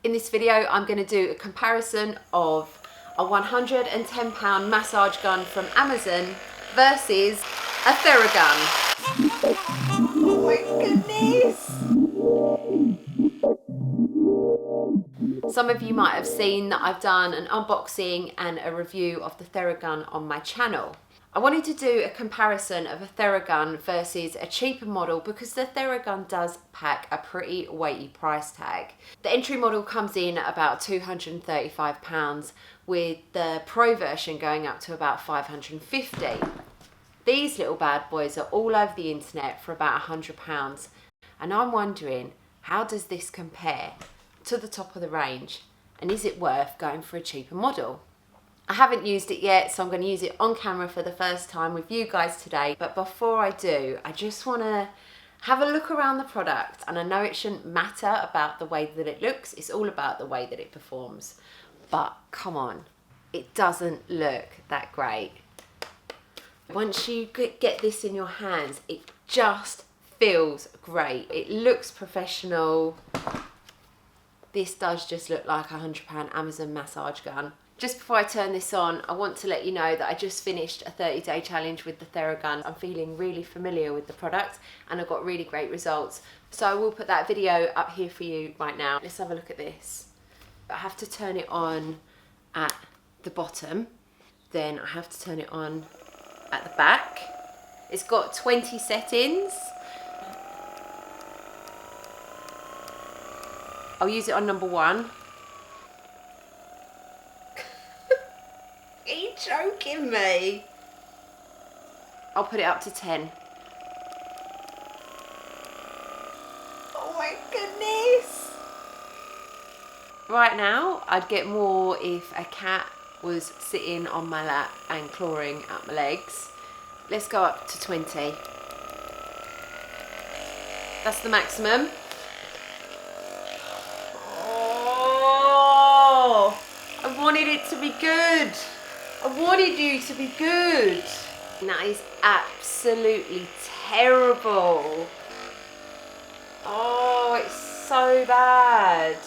In this video, I'm going to do a comparison of a £110 massage gun from Amazon versus a Theragun. Oh my goodness! Some of you might have seen that I've done an unboxing and a review of the Theragun on my channel. I wanted to do a comparison of a Theragun versus a cheaper model because the Theragun does pack a pretty weighty price tag. The entry model comes in at about £235 with the Pro version going up to about £550. These little bad boys are all over the internet for about £100 and I'm wondering, how does this compare to the top of the range, and is it worth going for a cheaper model? I haven't used it yet, so I'm going to use it on camera for the first time with you guys today. But before I do, I just want to have a look around the product, and I know it shouldn't matter about the way that it looks, it's all about the way that it performs. But come on, it doesn't look that great. Once you get this in your hands, it just feels great. It looks professional. This does just look like a £100 Amazon massage gun. Just before I turn this on, I want to let you know that I just finished a 30-day challenge with the Theragun. I'm feeling really familiar with the product and I got really great results. So I will put that video up here for you right now. Let's have a look at this. I have to turn it on at the bottom, then I have to turn it on at the back. It's got 20 settings. I'll use it on number 1. Are you joking me? I'll put it up to 10. Oh my goodness! Right now, I'd get more if a cat was sitting on my lap and clawing at my legs. Let's go up to 20. That's the maximum. Oh, I wanted it to be good. I wanted you to be good. And that is absolutely terrible. Oh, it's so bad.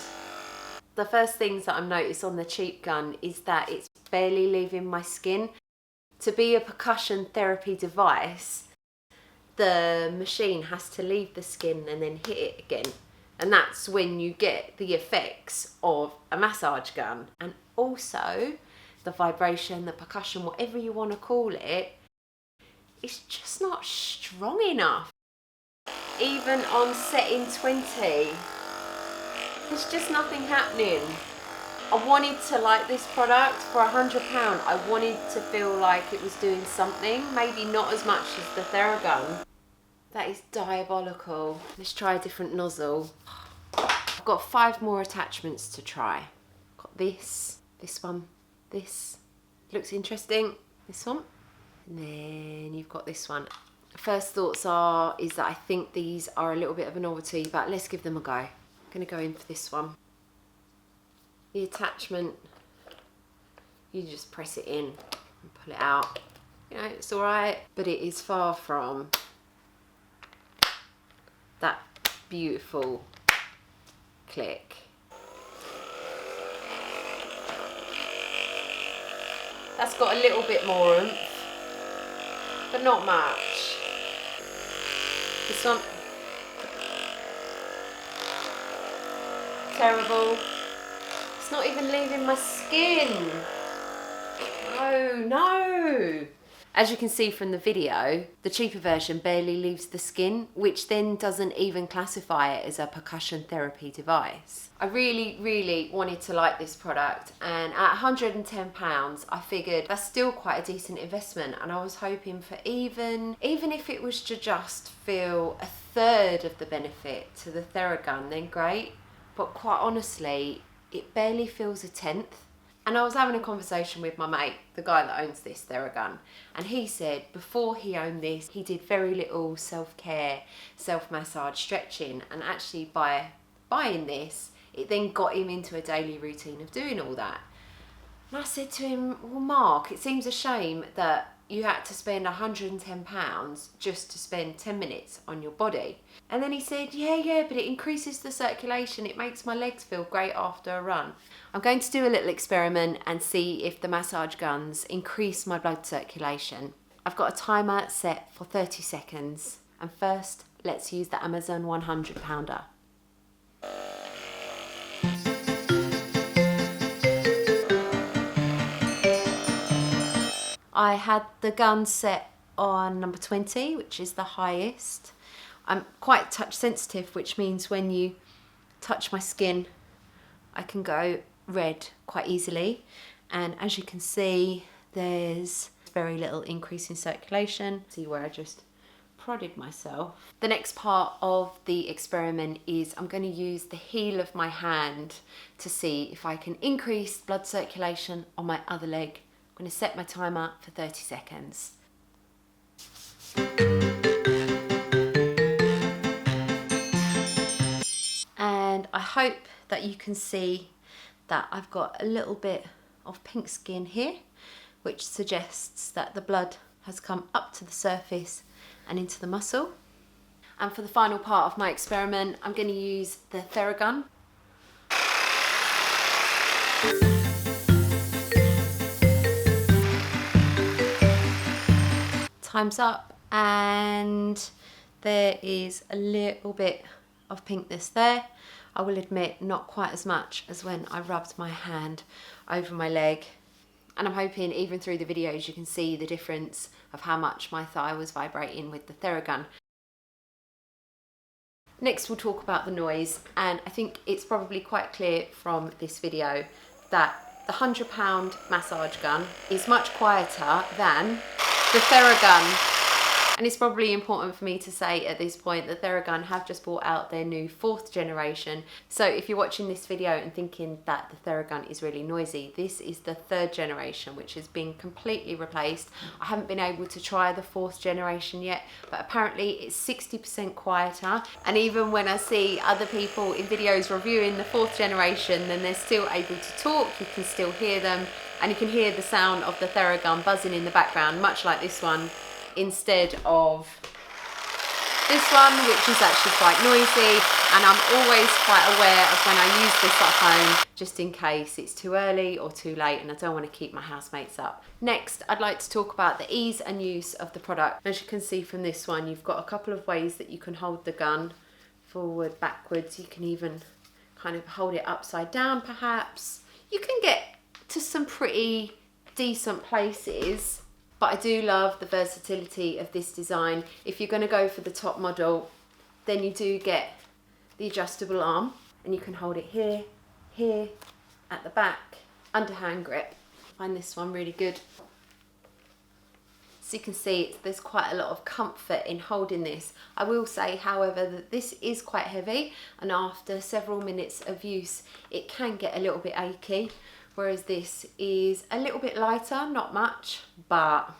The first things that I've noticed on the cheap gun is that it's barely leaving my skin. To be a percussion therapy device, the machine has to leave the skin and then hit it again. And that's when you get the effects of a massage gun. And also, the vibration, the percussion, whatever you want to call it, it's just not strong enough. Even on setting 20, there's just nothing happening. I wanted to like this product for £100. I wanted to feel like it was doing something, maybe not as much as the Theragun. That is diabolical. Let's try a different nozzle. I've got 5 more attachments to try. Got this one, this. Looks interesting. This one. And then you've got this one. First thoughts is that I think these are a little bit of a novelty, but let's give them a go. I'm gonna go in for this one. The attachment, you just press it in and pull it out. You know, it's all right, but it is far from that beautiful click. That's got a little bit more oomph, but not much. This one, terrible. It's not even leaving my skin. No. As you can see from the video, the cheaper version barely leaves the skin, which then doesn't even classify it as a percussion therapy device. I really wanted to like this product, and at £110, I figured that's still quite a decent investment, and I was hoping for even if it was to just feel a third of the benefit to the Theragun, then great. But quite honestly, it barely feels a tenth. And I was having a conversation with my mate, the guy that owns this Theragun, and he said before he owned this, he did very little self-care, self-massage, stretching, and actually by buying this, it then got him into a daily routine of doing all that. And I said to him, well, Mark, it seems a shame that you had to spend £110 just to spend 10 minutes on your body. And then he said, yeah, but it increases the circulation. It makes my legs feel great after a run. I'm going to do a little experiment and see if the massage guns increase my blood circulation. I've got a timer set for 30 seconds. And first, let's use the Amazon 100 pounder. I had the gun set on number 20, which is the highest. I'm quite touch sensitive, which means when you touch my skin, I can go red quite easily. And as you can see, there's very little increase in circulation. See where I just prodded myself. The next part of the experiment is I'm going to use the heel of my hand to see if I can increase blood circulation on my other leg. I'm going to set my timer for 30 seconds. And I hope that you can see that I've got a little bit of pink skin here, which suggests that the blood has come up to the surface and into the muscle. And for the final part of my experiment, I'm going to use the Theragun. Time's up, and there is a little bit of pinkness there. I will admit, not quite as much as when I rubbed my hand over my leg. And I'm hoping even through the videos you can see the difference of how much my thigh was vibrating with the Theragun. Next we'll talk about the noise, and I think it's probably quite clear from this video that the £100 massage gun is much quieter than the Theragun. And it's probably important for me to say at this point that Theragun have just brought out their new 4th generation. So if you're watching this video and thinking that the Theragun is really noisy, this is the 3rd generation, which has been completely replaced. I haven't been able to try the 4th generation yet, but apparently it's 60% quieter. And even when I see other people in videos reviewing the 4th generation, then they're still able to talk, you can still hear them, and you can hear the sound of the Theragun buzzing in the background, much like this one, instead of this one, which is actually quite noisy. And I'm always quite aware of when I use this at home, just in case it's too early or too late and I don't want to keep my housemates up. Next, I'd like to talk about the ease and use of the product. As you can see from this one, you've got a couple of ways that you can hold the gun: forward, backwards. You can even kind of hold it upside down perhaps. You can get to some pretty decent places. But I do love the versatility of this design. If you're going to go for the top model, then you do get the adjustable arm, and you can hold it here, here, at the back, under hand grip. I find this one really good. So you can see there's quite a lot of comfort in holding this. I will say, however, that this is quite heavy, and after several minutes of use, it can get a little bit achy. Whereas this is a little bit lighter, not much, but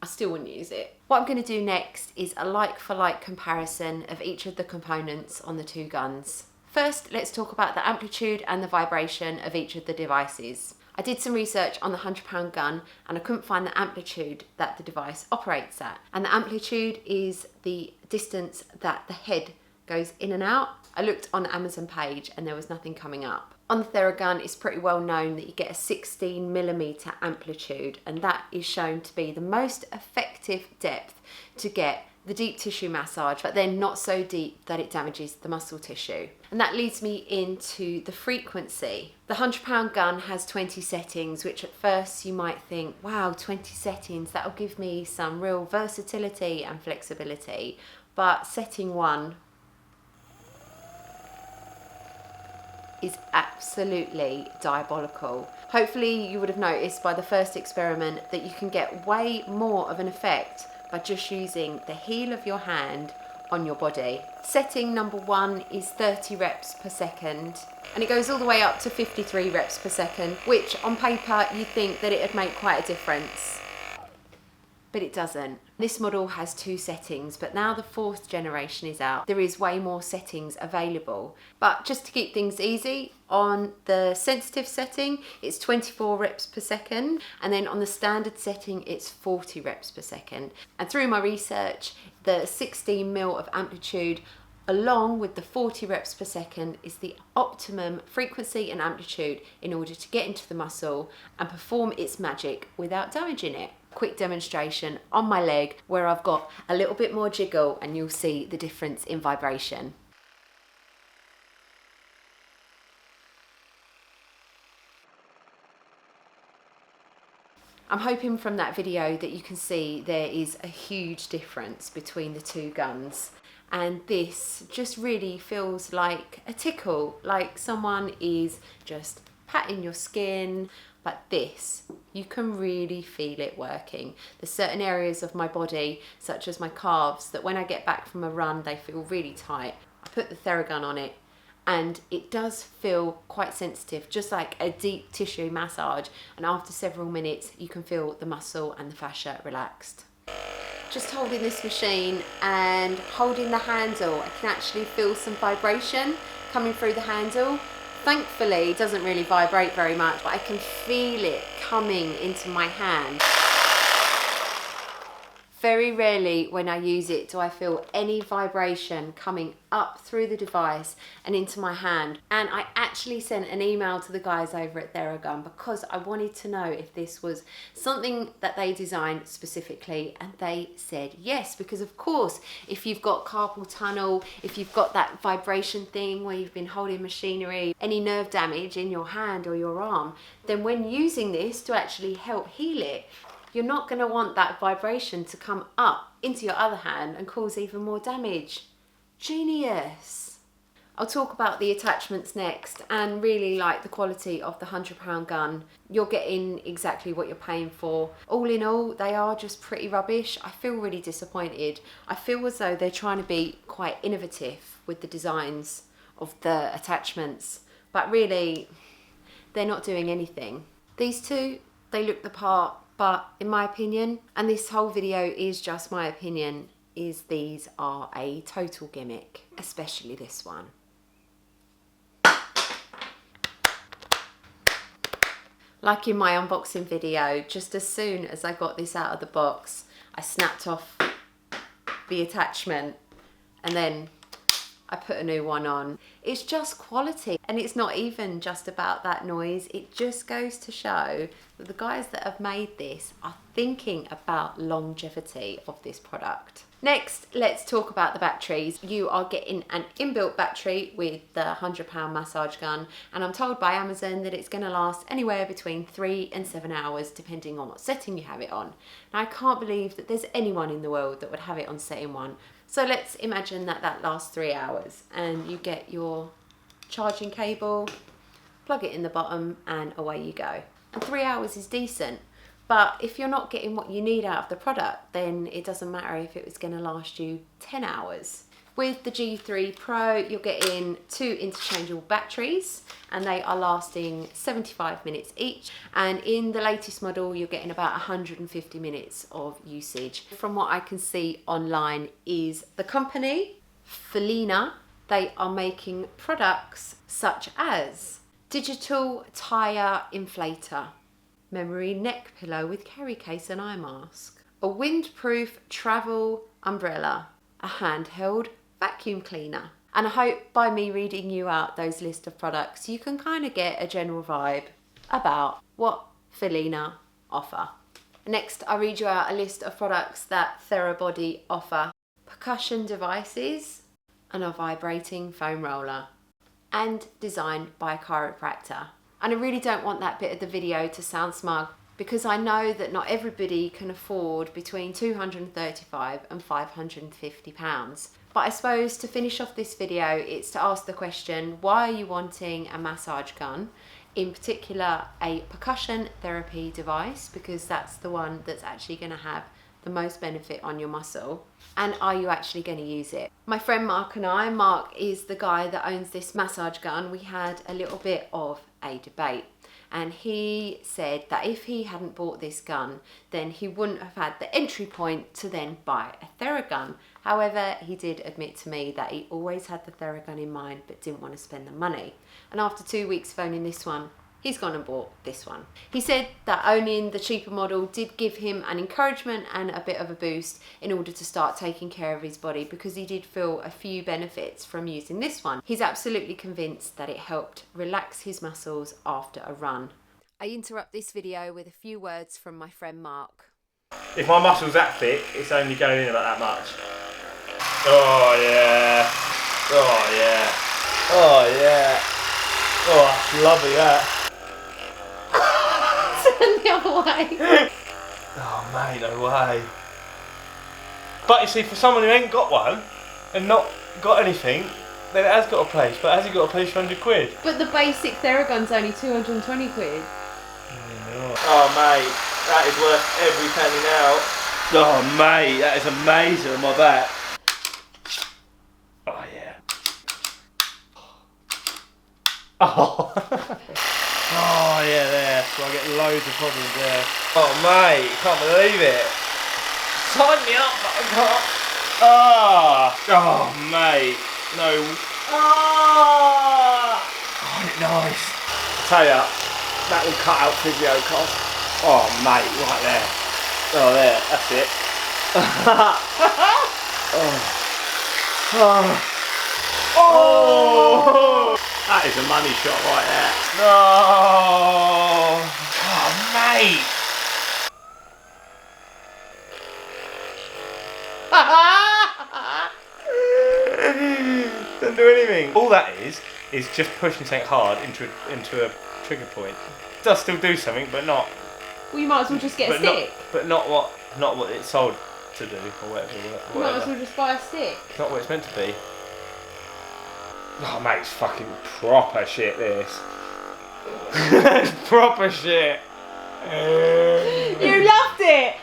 I still wouldn't use it. What I'm going to do next is a like-for-like comparison of each of the components on the 2 guns. First, let's talk about the amplitude and the vibration of each of the devices. I did some research on the £100 gun, and I couldn't find the amplitude that the device operates at. And the amplitude is the distance that the head goes in and out. I looked on the Amazon page and there was nothing coming up. On the Theragun, it's pretty well known that you get a 16mm amplitude, and that is shown to be the most effective depth to get the deep tissue massage, but then not so deep that it damages the muscle tissue. And that leads me into the frequency. The £100 gun has 20 settings, which at first you might think, wow, 20 settings, that'll give me some real versatility and flexibility. But setting 1 is absolutely diabolical. Hopefully you would have noticed by the first experiment that you can get way more of an effect by just using the heel of your hand on your body. Setting number 1 is 30 reps per second, and it goes all the way up to 53 reps per second, which on paper you think that it would make quite a difference, but it doesn't. This model has 2 settings, but now the 4th generation is out, there is way more settings available. But just to keep things easy, on the sensitive setting, it's 24 reps per second, and then on the standard setting, it's 40 reps per second. And through my research, the 16 mil of amplitude along with the 40 reps per second is the optimum frequency and amplitude in order to get into the muscle and perform its magic without damaging it. Quick demonstration on my leg where I've got a little bit more jiggle, and you'll see the difference in vibration. I'm hoping from that video that you can see there is a huge difference between the 2 guns. And this just really feels like a tickle, like someone is just patting your skin. But this, you can really feel it working. There's certain areas of my body, such as my calves, that when I get back from a run, they feel really tight. I put the Theragun on it, and it does feel quite sensitive, just like a deep tissue massage. And after several minutes, you can feel the muscle and the fascia relaxed. Just holding this machine and holding the handle, I can actually feel some vibration coming through the handle. Thankfully, it doesn't really vibrate very much, but I can feel it coming into my hand. Very rarely when I use it do I feel any vibration coming up through the device and into my hand. And I actually sent an email to the guys over at Theragun because I wanted to know if this was something that they designed specifically, and they said yes, because of course if you've got carpal tunnel, if you've got that vibration thing where you've been holding machinery, any nerve damage in your hand or your arm, then when using this to actually help heal it, you're not going to want that vibration to come up into your other hand and cause even more damage. Genius! I'll talk about the attachments next, and really like the quality of the £100 gun. You're getting exactly what you're paying for. All in all, they are just pretty rubbish. I feel really disappointed. I feel as though they're trying to be quite innovative with the designs of the attachments, but really, they're not doing anything. These two, they look the part. But in my opinion, and this whole video is just my opinion, is these are a total gimmick, especially this one. Like in my unboxing video, just as soon as I got this out of the box, I snapped off the attachment and then I put a new one on. It's just quality, and it's not even just about that noise. It just goes to show that the guys that have made this are thinking about longevity of this product. Next, let's talk about the batteries. You are getting an inbuilt battery with the £100 massage gun, and I'm told by Amazon that it's going to last anywhere between 3 and 7 hours depending on what setting you have it on. Now, I can't believe that there's anyone in the world that would have it on setting 1. So let's imagine that that lasts 3 hours, and you get your charging cable, plug it in the bottom, and away you go. And 3 hours is decent, but if you're not getting what you need out of the product, then it doesn't matter if it was going to last you 10 hours. With the G3 Pro, you're getting 2 interchangeable batteries, and they are lasting 75 minutes each. And in the latest model, you're getting about 150 minutes of usage. From what I can see online is the company, Felina. They are making products such as digital tire inflator, memory neck pillow with carry case and eye mask, a windproof travel umbrella, a handheld vacuum cleaner. And I hope by me reading you out those list of products, you can kind of get a general vibe about what Felina offer. Next, I read you out a list of products that Therabody offer: percussion devices and a vibrating foam roller, and designed by a chiropractor. And I really don't want that bit of the video to sound smug, because I know that not everybody can afford between £235 and £550. But I suppose to finish off this video, it's to ask the question, why are you wanting a massage gun? In particular, a percussion therapy device, because that's the one that's actually going to have the most benefit on your muscle? And are you actually going to use it? My friend Mark and I, Mark is the guy that owns this massage gun, we had a little bit of a debate. And he said that if he hadn't bought this gun, then he wouldn't have had the entry point to then buy a Theragun. However, he did admit to me that he always had the Theragun in mind but didn't want to spend the money. And after 2 weeks of owning this one, he's gone and bought this one. He said that owning the cheaper model did give him an encouragement and a bit of a boost in order to start taking care of his body, because he did feel a few benefits from using this one. He's absolutely convinced that it helped relax his muscles after a run. I interrupt this video with a few words from my friend Mark. If my muscle's that thick, it's only going in about that much. Oh yeah. Oh yeah. Oh yeah. Oh, that's lovely that. The other way. Oh mate, no way. But you see, for someone who ain't got one and not got anything, then it has got a place. But has it got a place for 100 quid? But the basic Theragun's only 220 quid. Oh mate, that is worth every penny now. Oh mate, that is amazing on my back. Oh yeah. Oh. Oh yeah, there. So I get loads of problems there. Oh mate, can't believe it. Sign me up, but I can't. Ah. Oh mate, no. Ah. Oh, isn't it nice? I tell ya, that will cut out physio cost. Oh mate, right there. Oh there, that's it. Oh. Oh. Oh. That is a money shot right there. No. Oh mate. Doesn't do anything. All that is just pushing something hard into a trigger point. It does still do something, but not. Well, you might as well just get a stick. But not what it's sold to do, or whatever. You might as well just buy a stick. It's not what it's meant to be. Oh mate, it's fucking proper shit this. It's proper shit. You loved it!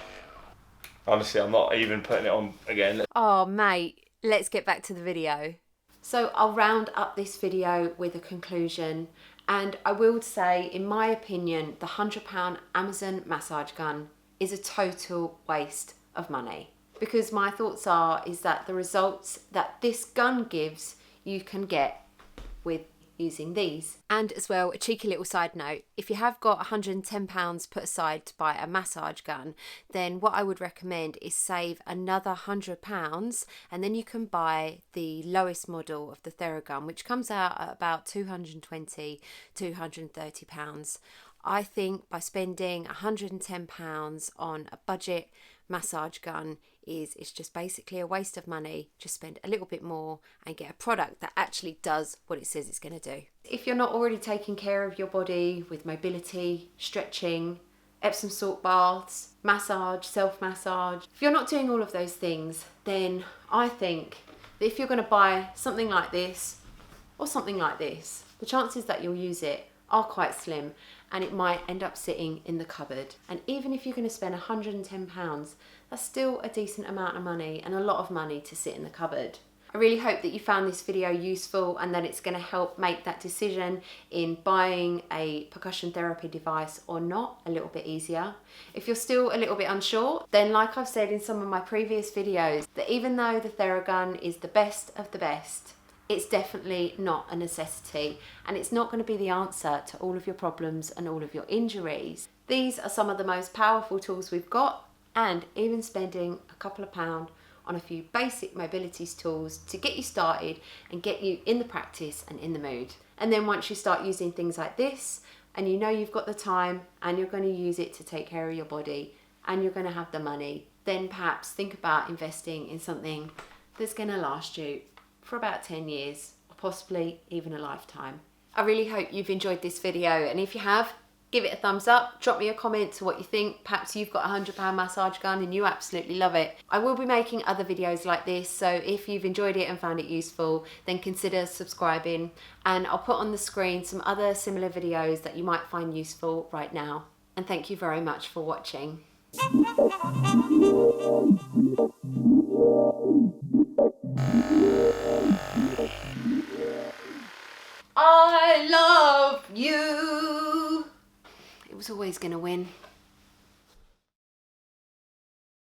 Honestly, I'm not even putting it on again. Oh mate, let's get back to the video. So I'll round up this video with a conclusion, and I will say, in my opinion, the £100 Amazon massage gun is a total waste of money. Because my thoughts is that the results that this gun gives you can get with using these. And as well, a cheeky little side note, if you have got £110 put aside to buy a massage gun, then what I would recommend is save another £100, and then you can buy the lowest model of the Theragun, which comes out at about £220, £230. I think by spending £110 on a budget massage gun it's just basically a waste of money. Just spend a little bit more and get a product that actually does what it says it's going to do. If you're not already taking care of your body with mobility, stretching, Epsom salt baths, massage, self-massage, if you're not doing all of those things, then I think that if you're going to buy something like this or something like this, the chances that you'll use it are quite slim, and it might end up sitting in the cupboard. And even if you're going to spend £110, that's still a decent amount of money and a lot of money to sit in the cupboard. I really hope that you found this video useful and that it's going to help make that decision in buying a percussion therapy device or not a little bit easier. If you're still a little bit unsure, then like I've said in some of my previous videos, that even though the Theragun is the best of the best, it's definitely not a necessity, and it's not going to be the answer to all of your problems and all of your injuries. These are some of the most powerful tools we've got, and even spending a couple of pounds on a few basic mobility tools to get you started and get you in the practice and in the mood. And then once you start using things like this, and you know you've got the time and you're going to use it to take care of your body and you're going to have the money, then perhaps think about investing in something that's going to last you for about 10 years or possibly even a lifetime. I really hope you've enjoyed this video, and if you have, give it a thumbs up, drop me a comment to what you think. Perhaps you've got a £100 massage gun and you absolutely love it. I will be making other videos like this, so if you've enjoyed it and found it useful, then consider subscribing, and I'll put on the screen some other similar videos that you might find useful right now. And thank you very much for watching. I love you. It was always going to win.